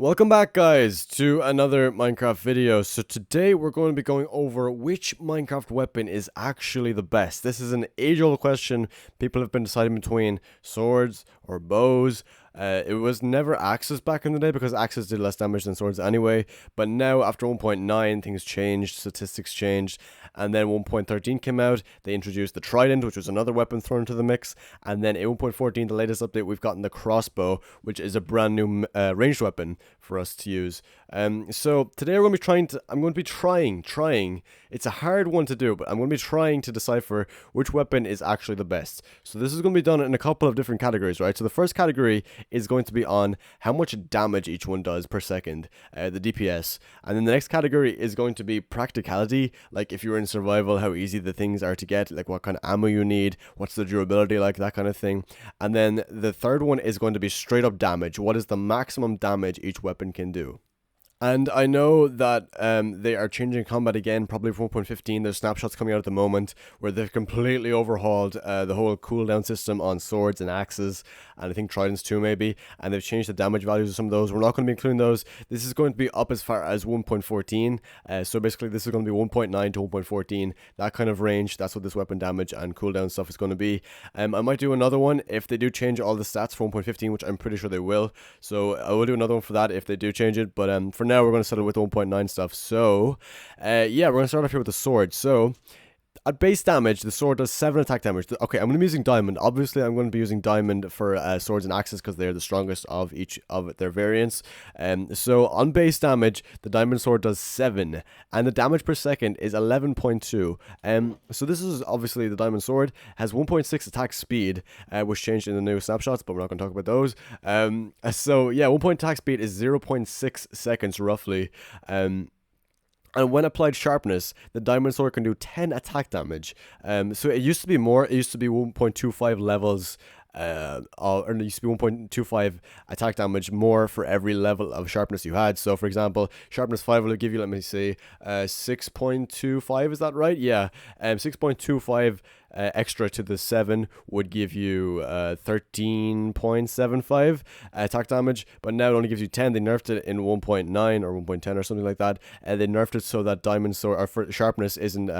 Welcome back, guys, to another Minecraft video. So today we're going to be going over which Minecraft weapon is actually the best. This is an age-old question. People have been deciding between swords or bows. It was never axes back in the day because axes did less damage than swords anyway. But now after 1.9 things changed, statistics changed, and then 1.13 came out. They introduced the trident, which was another weapon thrown into the mix, and then in 1.14, the latest update, we've gotten the crossbow, which is a brand new ranged weapon for us to use. So today I'm going to be trying. It's a hard one to do, but I'm going to be trying to decipher which weapon is actually the best. So this is going to be done in a couple of different categories, right? So the first category is going to be on how much damage each one does per second, the DPS. And then the next category is going to be practicality, like if you're in survival, how easy the things are to get, like what kind of ammo you need, what's the durability like, that kind of thing. And then the third one is going to be straight up damage. What is the maximum damage each weapon can do? And I know that they are changing combat again, probably for 1.15. There's snapshots coming out at the moment where they've completely overhauled the whole cooldown system on swords and axes, and I think tridents too maybe, and they've changed the damage values of some of those. We're not going to be including those. This is going to be up as far as 1.14, so basically this is going to be 1.9 to 1.14, that kind of range. That's what this weapon damage and cooldown stuff is going to be. I might do another one if they do change all the stats for 1.15, which I'm pretty sure they will, so I will do another one for that if they do change it, but for now we're going to settle with 1.9 stuff. So yeah, we're going to start off here with the sword. So at base damage, the sword does 7 attack damage. Okay, I'm going to be using diamond. Obviously, I'm going to be using diamond for swords and axes because they're the strongest of each of their variants. So on base damage, the diamond sword does 7, and the damage per second is 11.2. So this is obviously the diamond sword, has 1.6 attack speed, which changed in the new snapshots, but we're not going to talk about those. So yeah, 1 point attack speed is 0.6 seconds roughly. And when applied sharpness, the diamond sword can do 10 attack damage. So it used to be more. It used to be 1.25 levels, or it used to be 1.25 attack damage more for every level of sharpness you had. So for example, sharpness 5 will give you, let me see, 6.25, is that right? Yeah, 6.25 extra to the 7 would give you 13.75 attack damage, but now it only gives you 10. They nerfed it in 1.9 or 1.10 or something like that, and they nerfed it so that diamond sword or for sharpness isn't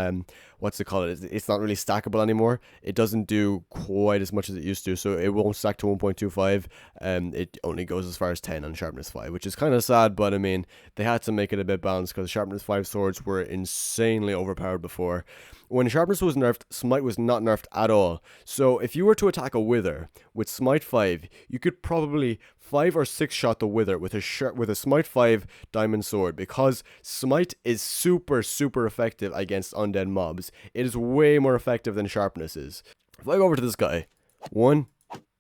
what's it called? It's not really stackable anymore. It doesn't do quite as much as it used to, so it won't stack to 1.25. It only goes as far as 10 on sharpness 5, which is kind of sad, but I mean, they had to make it a bit balanced because sharpness 5 swords were insanely overpowered before. When sharpness was nerfed, smite was not nerfed at all. So if you were to attack a wither with smite 5, you could probably 5 or 6 shot the wither with a smite 5 diamond sword, because smite is super effective against undead mobs. It is way more effective than sharpness is. If I go over to this guy, 1,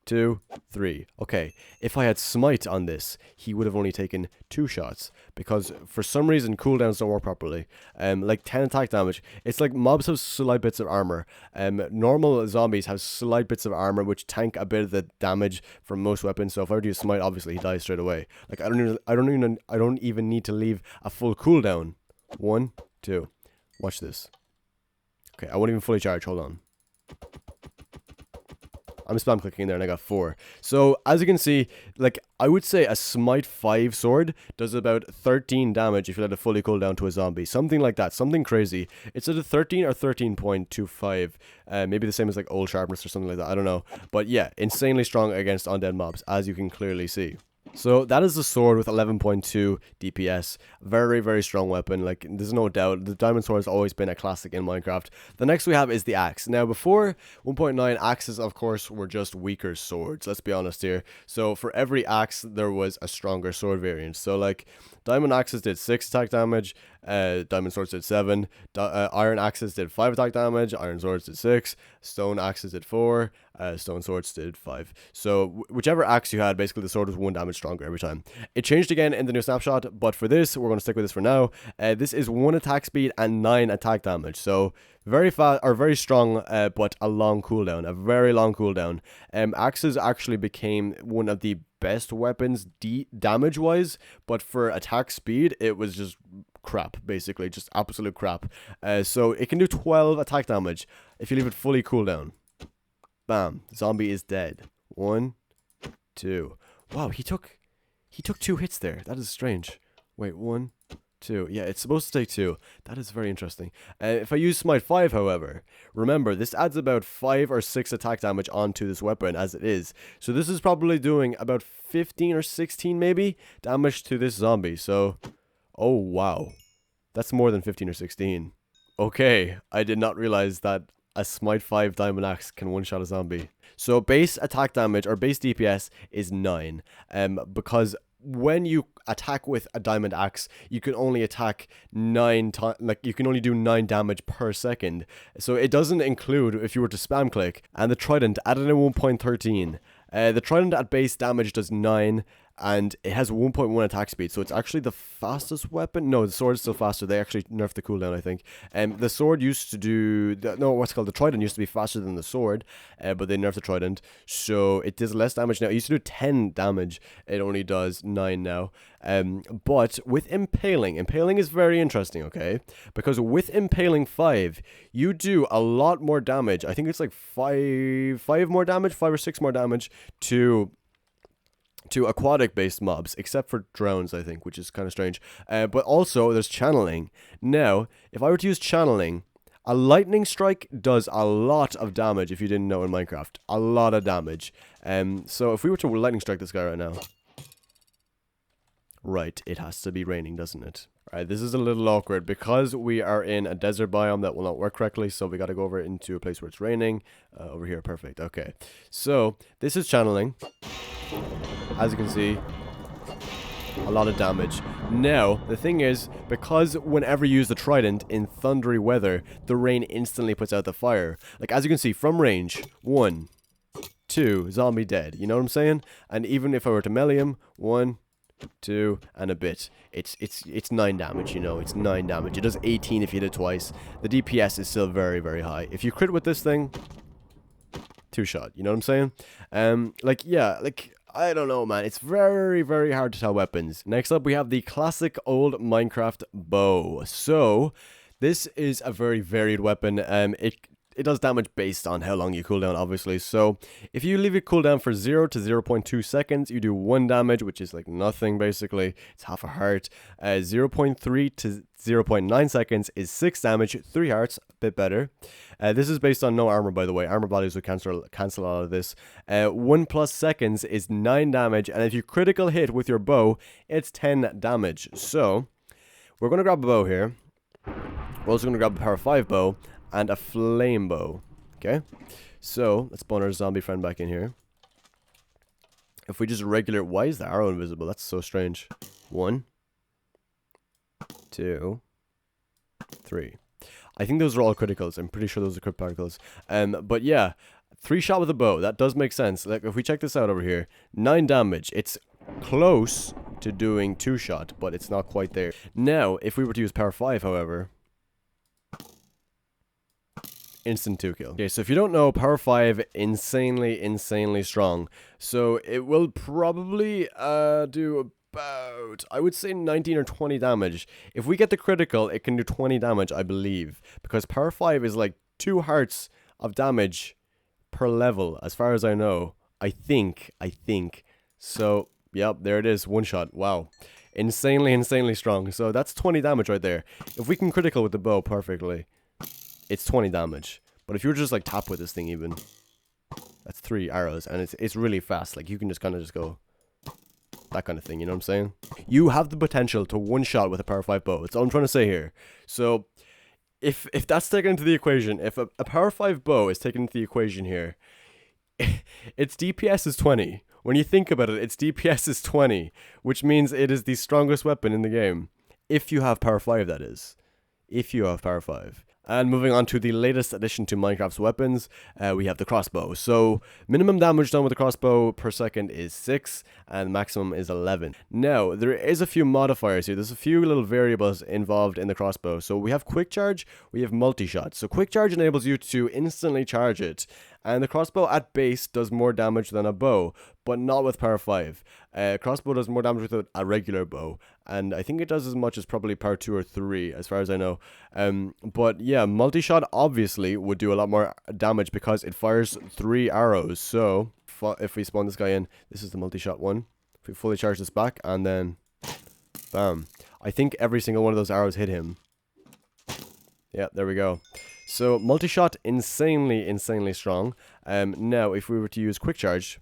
2, 3. Okay, if I had smite on this, he would have only taken 2 shots because for some reason cooldowns don't work properly. Like 10 attack damage. It's like mobs have slight bits of armor. Normal zombies have slight bits of armor which tank a bit of the damage from most weapons. So if I were to use smite, obviously he dies straight away. Like I don't even need to leave a full cooldown. 1, 2. Watch this. Okay, I won't even fully charge. Hold on. I'm spam clicking there and I got 4. So as you can see, like I would say a smite 5 sword does about 13 damage if you let it fully cool down to a zombie. Something like that. Something crazy. It's either 13 or 13.25. Maybe the same as like old sharpness or something like that. I don't know. But yeah, insanely strong against undead mobs, as you can clearly see. So that is the sword with 11.2 DPS. Very strong weapon. Like there's no doubt. The diamond sword has always been a classic in Minecraft. The next we have is the axe. Now before 1.9, axes of course were just weaker swords. Let's be honest here. So for every axe there was a stronger sword variant. So like diamond axes did 6 attack damage. Diamond swords did 7. Iron axes did 5 attack damage. Iron swords did 6. Stone axes did 4. Stone swords did 5. So whichever axe you had, basically the sword was 1 damage stronger every time. It changed again in the new snapshot, but for this, we're going to stick with this for now. This is 1 attack speed and 9 attack damage. So very fast or very strong, but a long cooldown, a very long cooldown. Axes actually became one of the best weapons damage wise, but for attack speed, it was just crap, basically, just absolute crap. So it can do 12 attack damage if you leave it fully cooldown. Bam, zombie is dead. 1, 2. Wow, he took He took 2 hits there. That is strange. Wait, 1, 2. Yeah, it's supposed to take 2. That is very interesting. If I use Smite 5, however, remember, this adds about 5 or 6 attack damage onto this weapon as it is. So this is probably doing about 15 or 16, maybe, damage to this zombie. So, oh, wow. That's more than 15 or 16. Okay, I did not realize that a Smite 5 Diamond Axe can one-shot a zombie. So base attack damage, or base DPS, is 9. Because when you attack with a Diamond Axe, you can only attack 9 times, like, you can only do 9 damage per second. So it doesn't include if you were to spam click. And the Trident added in 1.13. The Trident at base damage does 9. And it has 1.1 attack speed, so it's actually the fastest weapon. No, the sword is still faster. They actually nerfed the cooldown, I think. The sword used to do... the Trident used to be faster than the sword, but they nerfed the Trident, so it does less damage now. It used to do 10 damage. It only does 9 now. But with Impaling is very interesting, okay? Because with Impaling 5, you do a lot more damage. I think it's like 5 more damage, 5 or 6 more damage to aquatic-based mobs, except for drones, I think, which is kind of strange. But also, there's channeling. Now, if I were to use channeling, a lightning strike does a lot of damage, if you didn't know in Minecraft. A lot of damage. So if we were to lightning strike this guy right now... Right, it has to be raining, doesn't it? Alright, this is a little awkward, because we are in a desert biome that will not work correctly, so we gotta go over into a place where it's raining. Over here, perfect, okay. So, this is channeling. As you can see, a lot of damage. Now, the thing is, because whenever you use the Trident in thundery weather, the rain instantly puts out the fire. Like, as you can see, from range, 1, 2, zombie dead. You know what I'm saying? And even if I were to melee him, 1, 2, and a bit. It's 9 damage, you know, it's 9 damage. It does 18 if you hit it twice. The DPS is still very, very high. If you crit with this thing, 2-shot, you know what I'm saying? I don't know, man. It's very, very hard to tell weapons. Next up, we have the classic old Minecraft bow. So, this is a very varied weapon. It does damage based on how long you cooldown, obviously. So, if you leave it cooldown for 0 to 0.2 seconds, you do 1 damage, which is like nothing, basically. It's half a heart. 0.3 to 0.9 seconds is 6 damage, 3 hearts, a bit better. This is based on no armor, by the way. Armor bodies would cancel all of this. 1+ seconds is 9 damage, and if you critical hit with your bow, it's 10 damage. So, we're going to grab a bow here. We're also going to grab a power 5 bow and a flame bow. Okay? So, let's spawn our zombie friend back in here. If we just regular... Why is the arrow invisible? That's so strange. 1, 2, 3. I think those are all criticals. I'm pretty sure those are crit particles. But yeah, 3-shot with a bow. That does make sense. Like, if we check this out over here, 9 damage. It's close to doing 2-shot, but it's not quite there. Now, if we were to use power 5, however, instant 2-kill. Okay, so if you don't know, power 5, insanely strong. So it will probably do about, I would say, 19 or 20 damage. If we get the critical, it can do 20 damage, I believe. Because power 5 is like 2 hearts of damage per level, as far as I know. I think. So, yep, there it is. 1-shot. Wow. Insanely strong. So that's 20 damage right there. If we can critical with the bow perfectly, it's 20 damage. But if you were just like tap with this thing even, that's 3 arrows. And it's really fast. Like, you can just kind of just go... that kind of thing, you know what I'm saying? You have the potential to 1-shot with a power 5 bow. That's all I'm trying to say here. So, if that's taken into the equation, if a power 5 bow is taken into the equation here, its DPS is 20. When you think about it, its DPS is 20, which means it is the strongest weapon in the game. If you have power 5, that is. If you have power 5. And moving on to the latest addition to Minecraft's weapons, we have the crossbow. So, minimum damage done with the crossbow per second is 6, and maximum is 11. Now, there is a few modifiers here. There's a few little variables involved in the crossbow. So, we have quick charge, we have multi-shot. So, quick charge enables you to instantly charge it. And the crossbow at base does more damage than a bow, but not with power 5. Crossbow does more damage with a regular bow, and I think it does as much as probably power 2 or 3, as far as I know. But yeah, multi-shot obviously would do a lot more damage because it fires 3 arrows. So, if we spawn this guy in, this is the multi-shot one. If we fully charge this back, and then bam. I think every single one of those arrows hit him. Yeah, there we go. So multi-shot, insanely strong. Now if we were to use quick charge,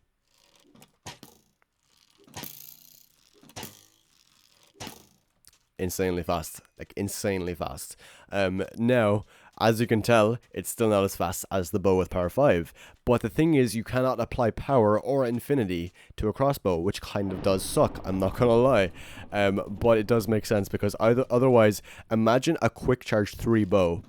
insanely fast, like insanely fast. Now, as you can tell, it's still not as fast as the bow with power 5. But the thing is, you cannot apply power or infinity to a crossbow, which kind of does suck, I'm not gonna lie. But it does make sense, because otherwise, imagine a quick charge 3 bow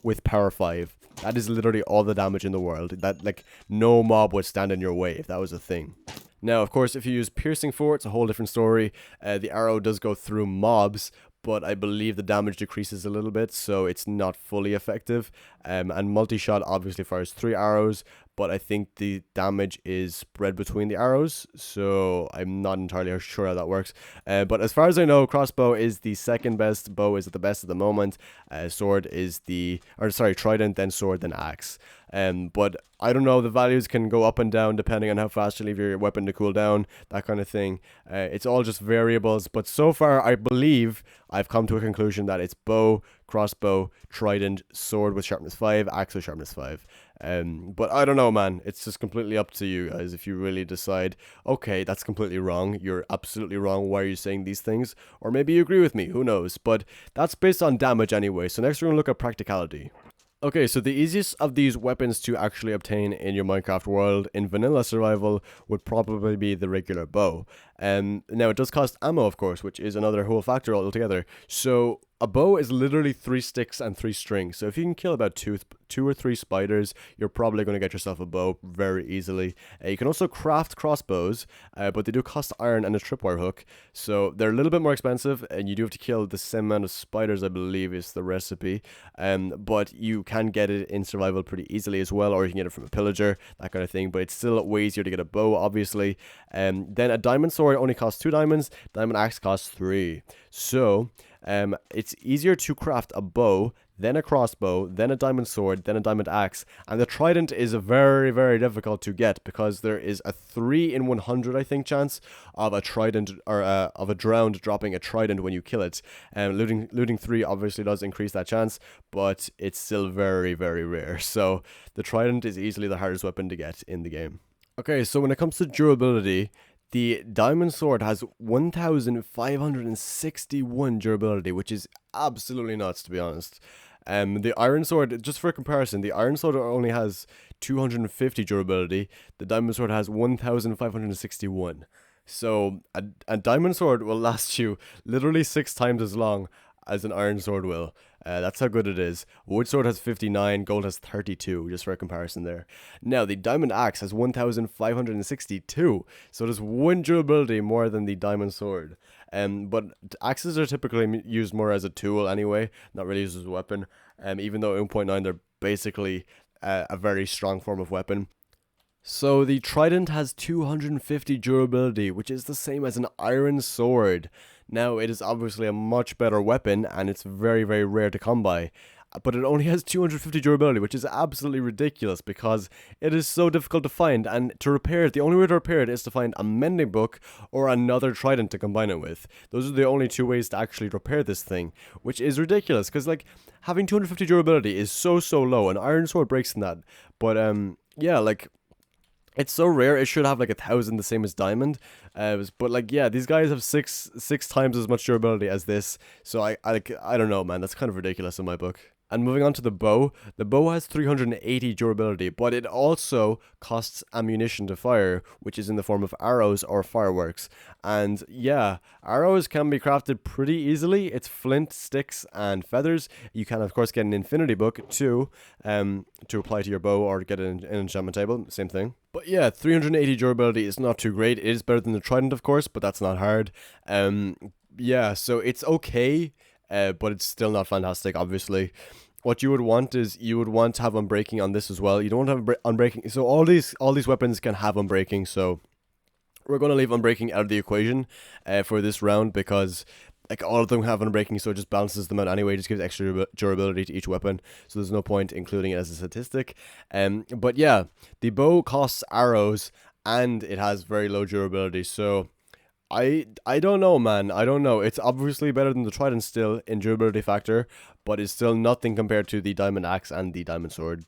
with power 5. That is literally all the damage in the world. That, like, no mob would stand in your way if that was a thing. Now, of course, if you use piercing 4, it's a whole different story. The arrow does go through mobs, but I believe the damage decreases a little bit, so it's not fully effective. And multi-shot obviously fires 3 arrows, but I think the damage is spread between the arrows, so I'm not entirely sure how that works. But as far as I know, crossbow is the second best, bow is the best at the moment, sword is trident, then sword, then axe. But I don't know, the values can go up and down depending on how fast you leave your weapon to cool down, that kind of thing. It's all just variables, but so far I believe I've come to a conclusion that it's bow, crossbow, trident, sword with sharpness 5, axe with sharpness 5. But I don't know, man. It's just completely up to you guys if you really decide, okay, that's completely wrong. You're absolutely wrong. Why are you saying these things? Or maybe you agree with me. Who knows? But that's based on damage anyway. So next we're going to look at practicality. Okay, so the easiest of these weapons to actually obtain in your Minecraft world in vanilla survival would probably be the regular bow. Now it does cost ammo, of course, which is another whole factor altogether. So a bow is literally 3 sticks and 3 strings. So if you can kill about two or three spiders, you're probably going to get yourself a bow very easily. You can also craft crossbows, but they do cost iron and a tripwire hook. So they're a little bit more expensive, and you do have to kill the same amount of spiders, I believe, is the recipe. But you can get it in survival pretty easily as well, or you can get it from a pillager, that kind of thing. But it's still way easier to get a bow, obviously. Then a diamond sword only costs 2 diamonds. Diamond axe costs 3. So it's easier to craft a bow, then a crossbow, then a diamond sword, then a diamond axe, and the trident is very difficult to get because there is a 3 in 100, I think, chance of a trident or of a drowned dropping a trident when you kill it. Looting 3 obviously does increase that chance, but it's still very rare. So the trident is easily the hardest weapon to get in the game. Okay, so when it comes to durability, the diamond sword has 1,561 durability, which is absolutely nuts, to be honest. The iron sword, just for comparison, the iron sword only has 250 durability. The diamond sword has 1,561. So a diamond sword will last you literally 6 times as long as an iron sword will. That's how good it is. Wood sword has 59, gold has 32, just for a comparison there. Now, the diamond axe has 1,562, so there's 1 durability more than the diamond sword. But axes are typically used more as a tool anyway, not really used as a weapon. Even though at 1.9 they're basically a very strong form of weapon. So the trident has 250 durability, which is the same as an iron sword. Now, it is obviously a much better weapon, and it's very rare to come by. But it only has 250 durability, which is absolutely ridiculous because it is so difficult to find. And to repair it, the only way to repair it is to find a mending book or another trident to combine it with. Those are the only 2 ways to actually repair this thing, which is ridiculous because, like, having 250 durability is so low. An iron sword breaks in that. But, yeah, like, it's so rare. It should have like 1,000, the same as diamond. But like, yeah, these guys have six times as much durability as this. So I don't know, man. That's kind of ridiculous in my book. And moving on to the bow has 380 durability, but it also costs ammunition to fire, which is in the form of arrows or fireworks. And yeah, arrows can be crafted pretty easily. It's flint, sticks, and feathers. You can, of course, get an infinity book too, to apply to your bow or get an enchantment table, same thing. But yeah, 380 durability is not too great. It is better than the trident, of course, but that's not hard. Yeah, so it's okay. But it's still not fantastic, obviously. What you would want is you would want to have unbreaking on this as well. You don't have unbreaking, so all these weapons can have unbreaking. So we're going to leave unbreaking out of the equation for this round because like all of them have unbreaking, so it just balances them out anyway. It just gives extra durability to each weapon, so there's no point including it as a statistic. But yeah, the bow costs arrows and it has very low durability, so I don't know, man. I don't know. It's obviously better than the trident still in durability factor, but it's still nothing compared to the diamond axe and the diamond sword.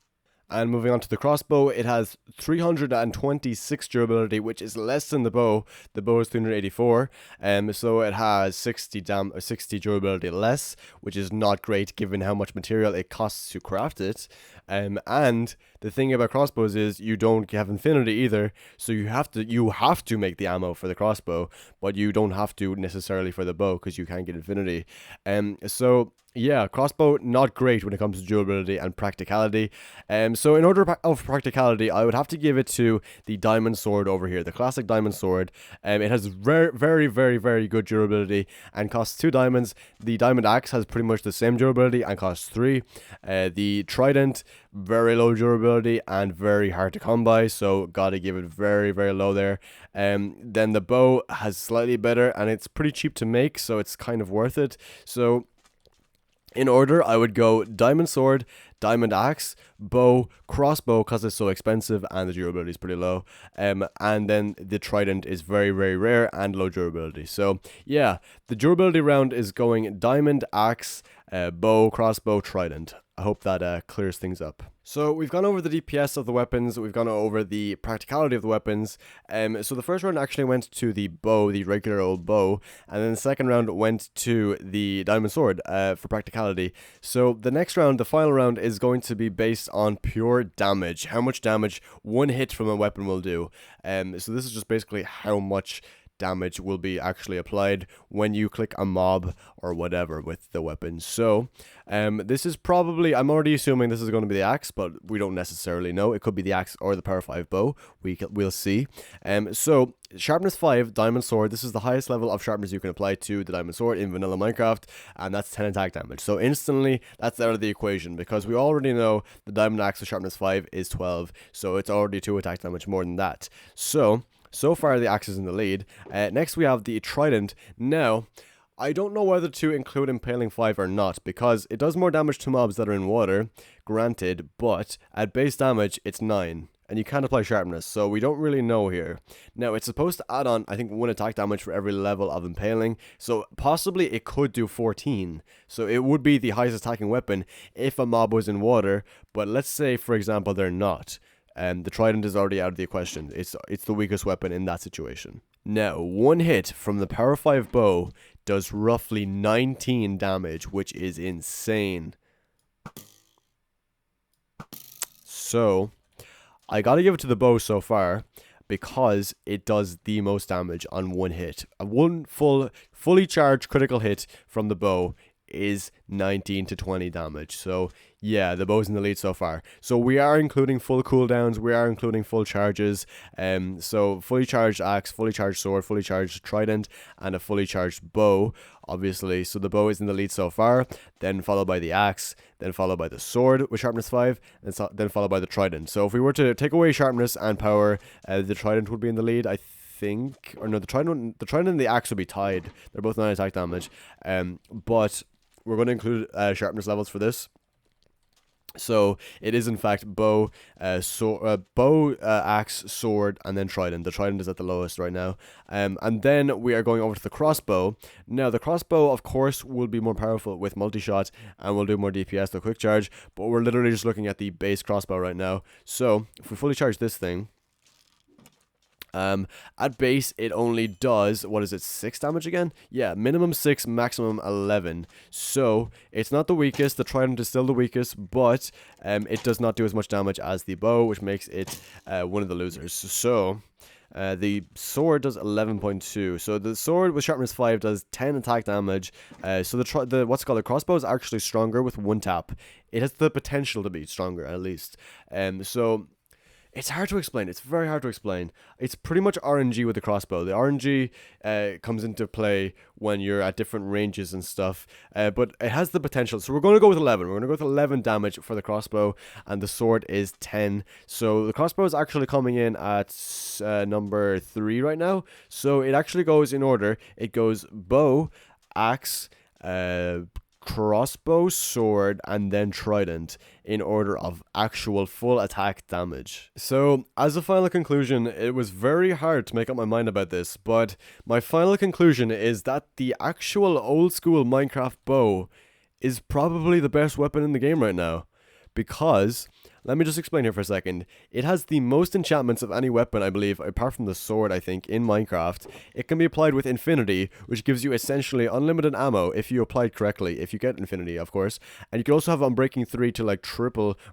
And moving on to the crossbow, it has 326 durability, which is less than the bow. The bow is 384, so it has 60 durability less, which is not great given how much material it costs to craft it. And the thing about crossbows is you don't have infinity either, so you have to make the ammo for the crossbow, but you don't have to necessarily for the bow because you can't get infinity. So yeah, crossbow not great when it comes to durability and practicality. So in order of practicality, I would have to give it to the diamond sword over here, the classic diamond sword. It has very good durability and costs 2 diamonds. The diamond axe has pretty much the same durability and costs 3. The trident, very low durability and very hard to come by, so gotta give it very low there. Then the bow has slightly better and it's pretty cheap to make, so it's kind of worth it. So in order, I would go diamond sword, diamond axe, bow, crossbow because it's so expensive and the durability is pretty low. And then the trident is very rare and low durability. So yeah, the durability round is going diamond, axe, bow, crossbow, trident. I hope that clears things up. So we've gone over the DPS of the weapons, we've gone over the practicality of the weapons. So the first round actually went to the bow, the regular old bow, and then the second round went to the diamond sword for practicality. So the next round, the final round, is going to be based on pure damage, how much damage one hit from a weapon will do. So this is just basically how much damage will be actually applied when you click a mob or whatever with the weapon. So this is probably, I'm already assuming this is going to be the axe, but we don't necessarily know. It could be the axe or the power 5 bow. We'll see. So sharpness 5 diamond sword, this is the highest level of sharpness you can apply to the diamond sword in vanilla Minecraft, and that's 10 attack damage. So instantly that's out of the equation because we already know the diamond axe with sharpness 5 is 12, so it's already 2 attack damage more than that. So far, the axe is in the lead. Next, we have the trident. Now, I don't know whether to include Impaling 5 or not, because it does more damage to mobs that are in water, granted, but at base damage, it's 9, and you can't apply sharpness, so we don't really know here. Now, it's supposed to add on, I think, 1 attack damage for every level of Impaling, so possibly it could do 14. So it would be the highest attacking weapon if a mob was in water, but let's say, for example, they're not. The trident is already out of the equation. It's the weakest weapon in that situation. Now, one hit from the power 5 bow does roughly 19 damage, which is insane. So, I gotta give it to the bow so far because it does the most damage on one hit. One fully charged critical hit from the bow is 19 to 20 damage. So yeah, the bow's in the lead so far. So we are including full cooldowns, we are including full charges. So fully charged axe, fully charged sword, fully charged trident, and a fully charged bow, obviously. So the bow is in the lead so far, then followed by the axe, then followed by the sword with sharpness 5, and then followed by the trident. So if we were to take away sharpness and power, the trident would be in the lead, I think. Or no, the trident and the axe would be tied. They're both 9 attack damage. But we're going to include sharpness levels for this. So it is in fact bow, axe, sword, and then trident. The trident is at the lowest right now. And then we are going over to the crossbow. Now the crossbow, of course, will be more powerful with multi-shot and will do more DPS than quick charge. But we're literally just looking at the base crossbow right now. So if we fully charge this thing, at base, it only does, 6 damage again? Yeah, minimum 6, maximum 11. So, it's not the weakest, the trident is still the weakest, but it does not do as much damage as the bow, which makes it one of the losers. So, the sword does 11.2. So the sword with sharpness 5 does 10 attack damage. So the crossbow is actually stronger with 1 tap. It has the potential to be stronger, at least. So it's hard to explain. It's very hard to explain. It's pretty much RNG with the crossbow. The RNG comes into play when you're at different ranges and stuff. But it has the potential. So we're going to go with 11. We're going to go with 11 damage for the crossbow. And the sword is 10. So the crossbow is actually coming in at number 3 right now. So it actually goes in order. It goes bow, axe, crossbow, sword, and then trident in order of actual full attack damage. So, as a final conclusion, it was very hard to make up my mind about this, but my final conclusion is that the actual old school Minecraft bow is probably the best weapon in the game right now. Because, let me just explain here for a second. It has the most enchantments of any weapon, I believe, apart from the sword, I think, in Minecraft. It can be applied with infinity, which gives you essentially unlimited ammo if you apply it correctly, if you get infinity, of course. And you can also have Unbreaking 3 to like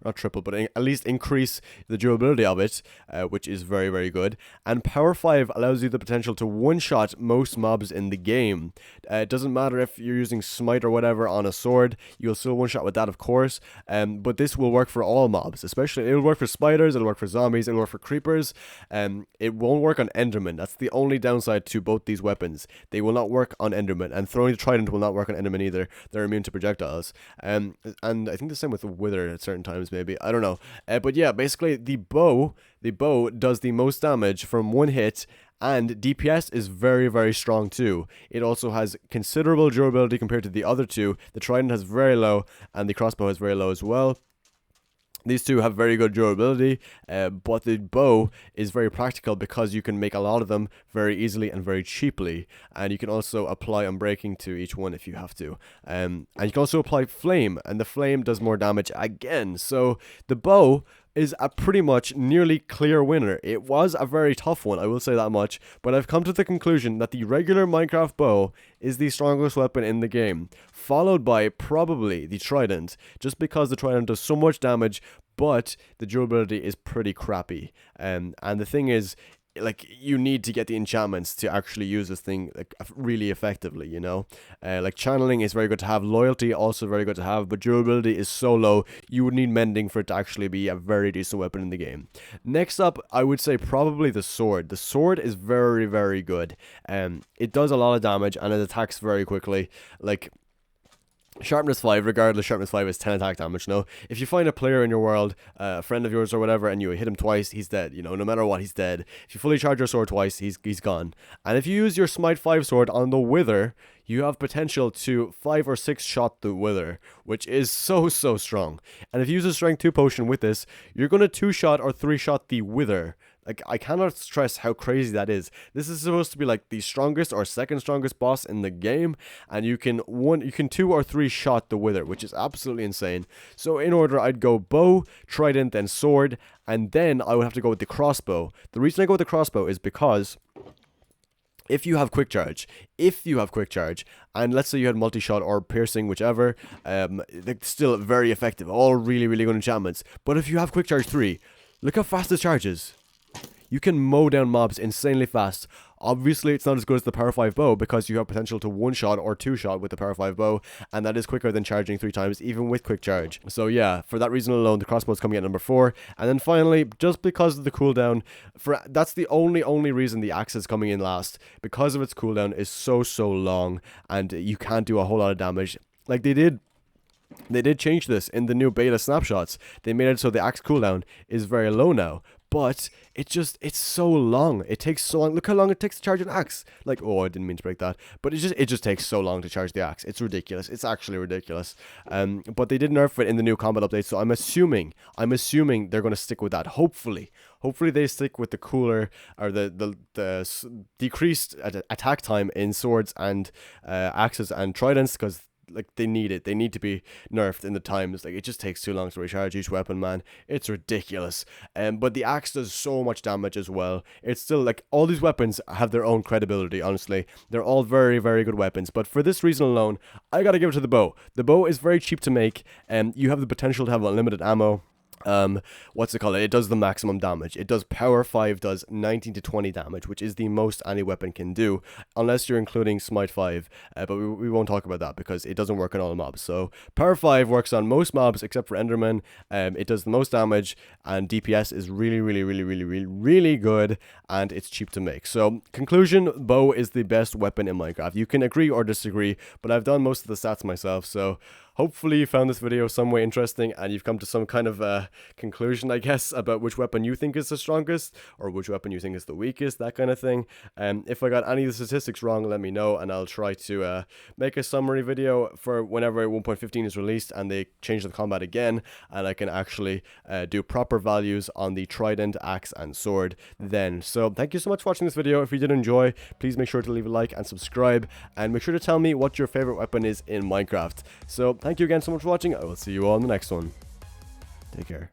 not triple, but at least increase the durability of it, which is very, very good. And Power 5 allows you the potential to one-shot most mobs in the game. It doesn't matter if you're using Smite or whatever on a sword, you'll still one-shot with that, of course. But this will work for all mobs, especially it'll work for spiders, it'll work for zombies, it'll work for creepers. It won't work on Enderman. That's the only downside to both these weapons. They will not work on Enderman, and throwing the trident will not work on Enderman either. They're immune to projectiles. And I think the same with the wither at certain times, maybe. I don't know. But yeah, basically the bow does the most damage from one hit. And DPS is very, very strong too. It also has considerable durability compared to the other two. The trident has very low, and the crossbow has very low as well. These two have very good durability, but the bow is very practical because you can make a lot of them very easily and very cheaply. And you can also apply Unbreaking to each one if you have to. And you can also apply Flame, and the Flame does more damage again. So the bow is a pretty much nearly clear winner. It was a very tough one, I will say that much, but I've come to the conclusion that the regular Minecraft bow is the strongest weapon in the game, followed by probably the trident, just because the trident does so much damage, but the durability is pretty crappy. And the thing is, like, you need to get the enchantments to actually use this thing like really effectively, you know. Like, channeling is very good to have, loyalty also very good to have, but durability is so low, you would need mending for it to actually be a very decent weapon in the game. Next up, I would say probably the sword. The sword is very, very good. It does a lot of damage, and it attacks very quickly. Like, Sharpness 5, regardless, Sharpness 5 is 10 attack damage, no? If you find a player in your world, a friend of yours or whatever, and you hit him twice, he's dead, you know, no matter what, he's dead. If you fully charge your sword twice, he's gone. And if you use your Smite 5 sword on the Wither, you have potential to 5 or 6 shot the Wither, which is so strong. And if you use a Strength 2 potion with this, you're going to 2-shot or 3-shot the Wither. Like, I cannot stress how crazy that is. This is supposed to be like the strongest or second strongest boss in the game, and you can 2 or 3 shot the Wither, which is absolutely insane. So in order, I'd go bow, trident, then sword, and then I would have to go with the crossbow. The reason I go with the crossbow is because if you have quick charge, and let's say you had multi-shot or piercing, whichever, they're still very effective, all really, really good enchantments. But if you have quick charge 3, look how fast it charges. You can mow down mobs insanely fast. Obviously, it's not as good as the Power 5 bow because you have potential to 1-shot or 2-shot with the Power 5 bow, and that is quicker than charging 3 times, even with quick charge. So yeah, for that reason alone, the crossbow is coming at number 4. And then finally, just because of the cooldown, that's the only reason the axe is coming in last, because of its cooldown is so long, and you can't do a whole lot of damage. Like, they did change this in the new beta snapshots. They made it so the axe cooldown is very low now. But it's so long. It takes so long. Look how long it takes to charge an axe. Like, oh, I didn't mean to break that. But it just takes so long to charge the axe. It's ridiculous. It's actually ridiculous. But they did nerf it in the new combat update, so I'm assuming they're going to stick with that. Hopefully they stick with the cooler or the decreased attack time in swords and axes and tridents, because like, they need it. They need to be nerfed in the times. Like, it just takes too long to recharge each weapon, man. It's ridiculous. But the axe does so much damage as well. It's still, like, all these weapons have their own credibility, honestly. They're all very, very good weapons. But for this reason alone, I gotta give it to the bow. The bow is very cheap to make, and you have the potential to have unlimited ammo. It does the maximum damage. It does Power 5 does 19 to 20 damage, which is the most any weapon can do, unless you're including Smite 5, but we won't talk about that because it doesn't work on all mobs. So Power 5 works on most mobs except for Enderman. It does the most damage, and DPS is really good, and it's cheap to make. So conclusion, bow is the best weapon in Minecraft. You can agree or disagree, but I've done most of the stats myself, so hopefully you found this video some way interesting and you've come to some kind of conclusion, I guess, about which weapon you think is the strongest or which weapon you think is the weakest, that kind of thing. If I got any of the statistics wrong, let me know and I'll try to make a summary video for whenever 1.15 is released and they change the combat again, and I can actually do proper values on the trident, axe, and sword then. So thank you so much for watching this video. If you did enjoy, please make sure to leave a like and subscribe, and make sure to tell me what your favorite weapon is in Minecraft. So thank you again so much for watching. I will see you all in the next one. Take care.